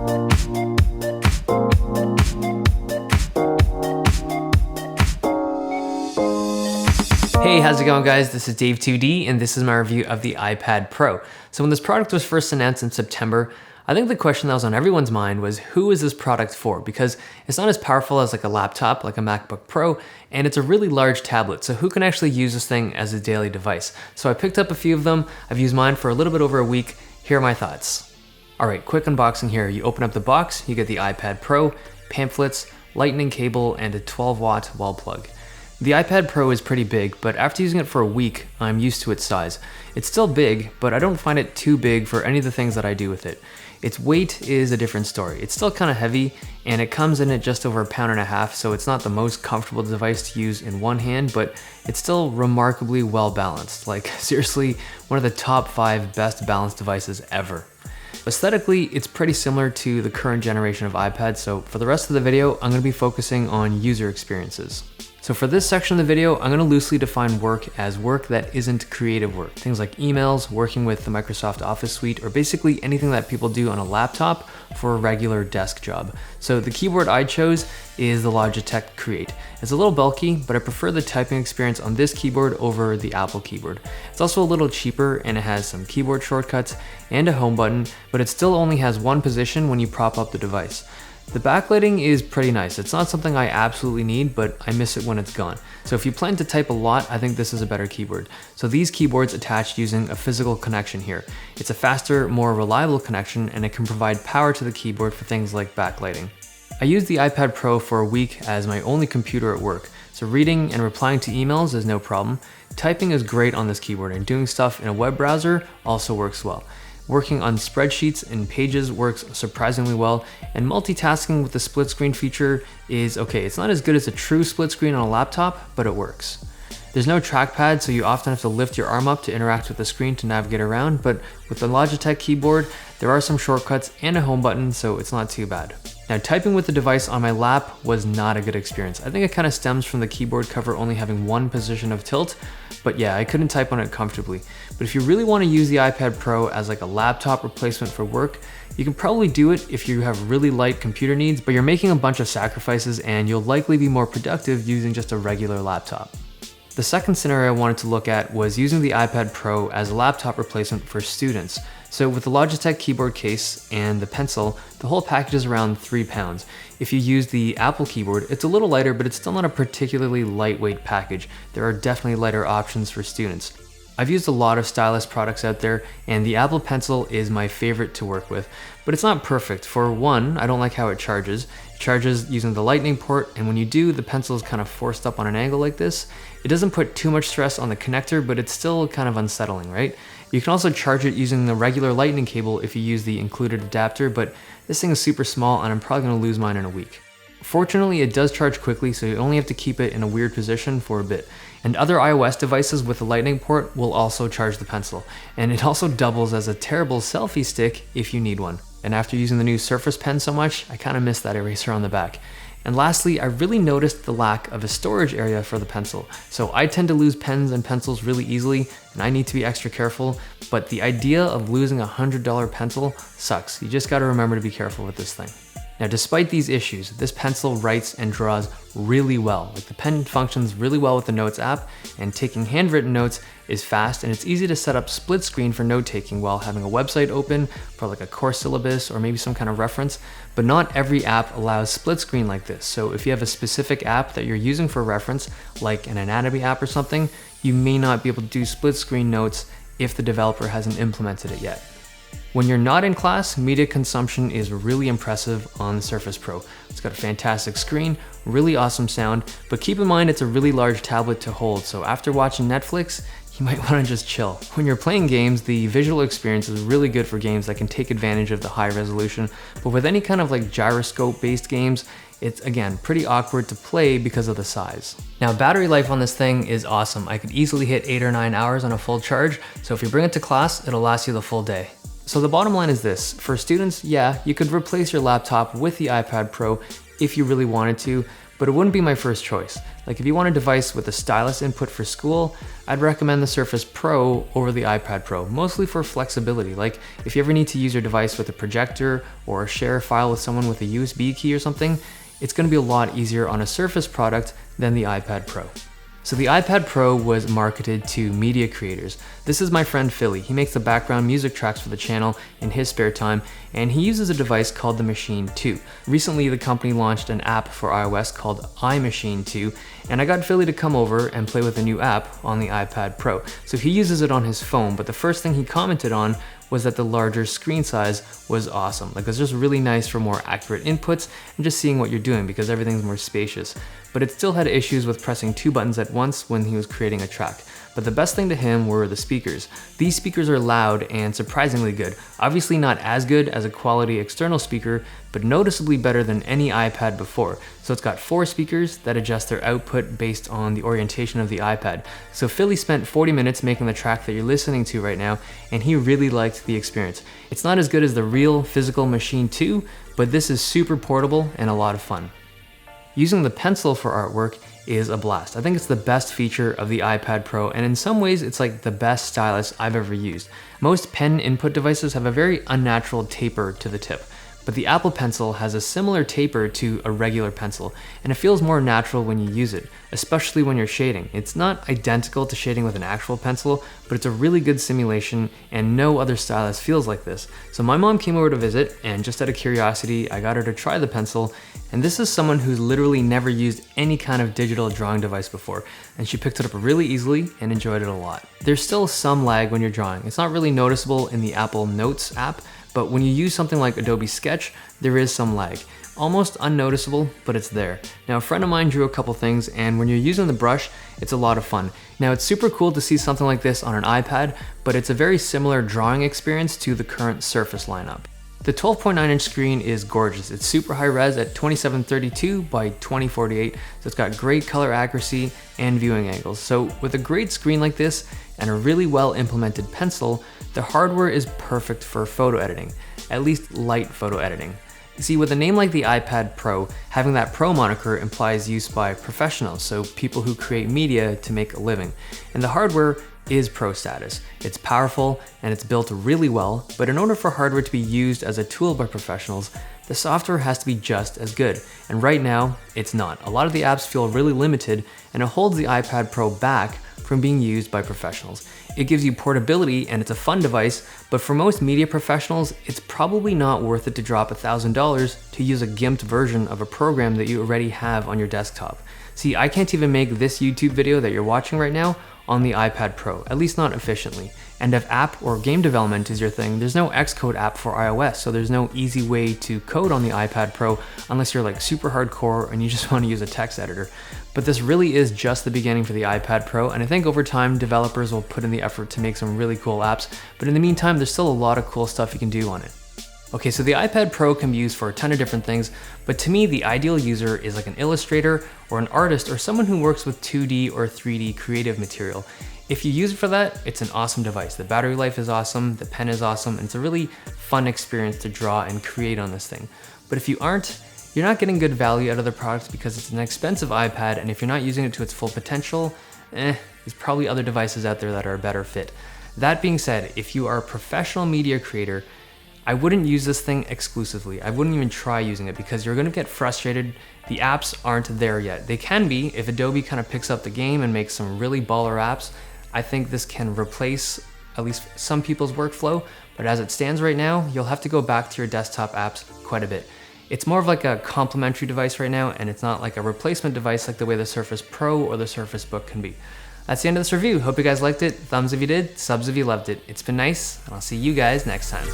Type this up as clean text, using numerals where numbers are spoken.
Hey, how's it going guys? This is Dave 2D and this is my review of the iPad Pro. So when this product was first announced in September, I think the question that was on everyone's mind was who is this product for? Because it's not as powerful as like a laptop, like a MacBook Pro, and it's a really large tablet. So who can actually use this thing as a daily device? So I picked up a few of them. I've used mine for a little bit over a week. Here are my thoughts. All right, quick unboxing here. You open up the box, you get the iPad Pro, pamphlets, lightning cable, and a 12-watt wall plug. The iPad Pro is pretty big, but after using it for a week, I'm used to its size. It's still big, but I don't find it too big for any of the things that I do with it. Its weight is a different story. It's still kind of heavy, and it comes in at just over 1.5 pounds, so it's not the most comfortable device to use in one hand, but it's still remarkably well balanced. Like seriously, one of the top 5 best balanced devices ever. Aesthetically, it's pretty similar to the current generation of iPads, so for the rest of the video, I'm going to be focusing on user experiences. So for this section of the video, I'm going to loosely define work as work that isn't creative work. Things like emails, working with the Microsoft Office suite, or basically anything that people do on a laptop for a regular desk job. So the keyboard I chose is the Logitech Create. It's a little bulky, but I prefer the typing experience on this keyboard over the Apple keyboard. It's also a little cheaper and it has some keyboard shortcuts and a home button, but it still only has one position when you prop up the device. The backlighting is pretty nice. It's not something I absolutely need, but I miss it when it's gone. So if you plan to type a lot, I think this is a better keyboard. So these keyboards attach using a physical connection here. It's a faster, more reliable connection, and it can provide power to the keyboard for things like backlighting. I used the iPad Pro for a week as my only computer at work. So reading and replying to emails is no problem. Typing is great on this keyboard, and doing stuff in a web browser also works well. Working on spreadsheets and pages works surprisingly well, and multitasking with the split screen feature is okay. It's not as good as a true split screen on a laptop, but it works. There's no trackpad, so you often have to lift your arm up to interact with the screen to navigate around, but with the Logitech keyboard, there are some shortcuts and a home button, so it's not too bad. Now, typing with the device on my lap was not a good experience. I think it kind of stems from the keyboard cover only having one position of tilt, but yeah, I couldn't type on it comfortably. But if you really want to use the iPad Pro as like a laptop replacement for work, you can probably do it if you have really light computer needs, but you're making a bunch of sacrifices and you'll likely be more productive using just a regular laptop. The second scenario I wanted to look at was using the iPad Pro as a laptop replacement for students. So with the Logitech keyboard case and the pencil, the whole package is around 3 pounds. If you use the Apple keyboard, it's a little lighter, but it's still not a particularly lightweight package. There are definitely lighter options for students. I've used a lot of stylus products out there, and the Apple Pencil is my favorite to work with, but it's not perfect. For one, I don't like how it charges. It charges using the lightning port, and when you do, the pencil is kind of forced up on an angle like this. It doesn't put too much stress on the connector, but it's still kind of unsettling, right? You can also charge it using the regular lightning cable if you use the included adapter, but this thing is super small and I'm probably gonna lose mine in a week. Fortunately, it does charge quickly, so you only have to keep it in a weird position for a bit. And other iOS devices with a lightning port will also charge the pencil. And it also doubles as a terrible selfie stick if you need one. And after using the new Surface Pen so much, I kind of miss that eraser on the back. And lastly, I really noticed the lack of a storage area for the pencil. So I tend to lose pens and pencils really easily, and I need to be extra careful, but the idea of losing a $100 pencil sucks. You just gotta remember to be careful with this thing. Now, despite these issues, this pencil writes and draws really well. Like the pen functions really well with the Notes app, and taking handwritten notes is fast, and it's easy to set up split screen for note taking while having a website open for like a course syllabus or maybe some kind of reference, but not every app allows split screen like this. So if you have a specific app that you're using for reference, like an anatomy app or something, you may not be able to do split screen notes if the developer hasn't implemented it yet. When you're not in class, media consumption is really impressive on the Surface Pro. It's got a fantastic screen, really awesome sound, but keep in mind it's a really large tablet to hold, so after watching Netflix, you might want to just chill. When you're playing games, the visual experience is really good for games that can take advantage of the high resolution, but with any kind of like gyroscope-based games, it's again pretty awkward to play because of the size. Now, battery life on this thing is awesome. I could easily hit 8 or 9 hours on a full charge, so if you bring it to class, it'll last you the full day. So the bottom line is this: for students, yeah, you could replace your laptop with the iPad Pro if you really wanted to, but it wouldn't be my first choice. Like if you want a device with a stylus input for school, I'd recommend the Surface Pro over the iPad Pro, mostly for flexibility. Like if you ever need to use your device with a projector or share a file with someone with a USB key or something, it's going to be a lot easier on a Surface product than the iPad Pro. So the iPad Pro was marketed to media creators. This is my friend FILI. He makes the background music tracks for the channel in his spare time, and he uses a device called the Machine 2. Recently, the company launched an app for iOS called iMachine 2, and I got FILI to come over and play with a new app on the iPad Pro. So he uses it on his phone, but the first thing he commented on was that the larger screen size was awesome. Like it's just really nice for more accurate inputs and just seeing what you're doing because everything's more spacious. But it still had issues with pressing 2 buttons at once when he was creating a track. But the best thing to him were the speakers. These speakers are loud and surprisingly good. Obviously not as good as a quality external speaker, but noticeably better than any iPad before. So it's got 4 speakers that adjust their output based on the orientation of the iPad. So FILI spent 40 minutes making the track that you're listening to right now, and he really liked the experience. It's not as good as the real physical Machine 2, but this is super portable and a lot of fun. Using the pencil for artwork is a blast. I think it's the best feature of the iPad Pro, and in some ways it's like the best stylus I've ever used. Most pen input devices have a very unnatural taper to the tip, but the Apple Pencil has a similar taper to a regular pencil, and it feels more natural when you use it, especially when you're shading. It's not identical to shading with an actual pencil, but it's a really good simulation, and no other stylus feels like this. So my mom came over to visit, and just out of curiosity, I got her to try the pencil, and this is someone who's literally never used any kind of digital drawing device before, and she picked it up really easily and enjoyed it a lot. There's still some lag when you're drawing. It's not really noticeable in the Apple Notes app, but when you use something like Adobe Sketch, there is some lag. Almost unnoticeable, but it's there. Now, a friend of mine drew a couple things, and when you're using the brush, it's a lot of fun. Now, it's super cool to see something like this on an iPad, but it's a very similar drawing experience to the current Surface lineup. The 12.9-inch screen is gorgeous. It's super high res at 2732 by 2048, so it's got great color accuracy and viewing angles. So with a great screen like this and a really well implemented pencil, the hardware is perfect for photo editing, at least light photo editing. See, with a name like the iPad Pro, having that Pro moniker implies use by professionals, so people who create media to make a living. And the hardware is Pro status. It's powerful and it's built really well, but in order for hardware to be used as a tool by professionals, the software has to be just as good. And right now, it's not. A lot of the apps feel really limited, and it holds the iPad Pro back from being used by professionals. It gives you portability and it's a fun device, but for most media professionals, it's probably not worth it to drop $1,000 to use a gimped version of a program that you already have on your desktop. See, I can't even make this YouTube video that you're watching right now on the iPad Pro, at least not efficiently. And if app or game development is your thing, there's no Xcode app for iOS, so there's no easy way to code on the iPad Pro unless you're like super hardcore and you just want to use a text editor. But this really is just the beginning for the iPad Pro, and I think over time developers will put in the effort to make some really cool apps, but in the meantime there's still a lot of cool stuff you can do on it. Okay, so the iPad Pro can be used for a ton of different things, but to me the ideal user is like an illustrator or an artist or someone who works with 2D or 3D creative material. If you use it for that, it's an awesome device. The battery life is awesome, the pen is awesome, and it's a really fun experience to draw and create on this thing. But if you aren't, you're not getting good value out of the product because it's an expensive iPad, and if you're not using it to its full potential, there's probably other devices out there that are a better fit. That being said, if you are a professional media creator, I wouldn't use this thing exclusively. I wouldn't even try using it because you're gonna get frustrated. The apps aren't there yet. They can be if Adobe kind of picks up the game and makes some really baller apps. I think this can replace at least some people's workflow, but as it stands right now, you'll have to go back to your desktop apps quite a bit. It's more of like a complementary device right now, and it's not like a replacement device like the way the Surface Pro or the Surface Book can be. That's the end of this review. Hope you guys liked it. Thumbs if you did, subs if you loved it. It's been nice, and I'll see you guys next time.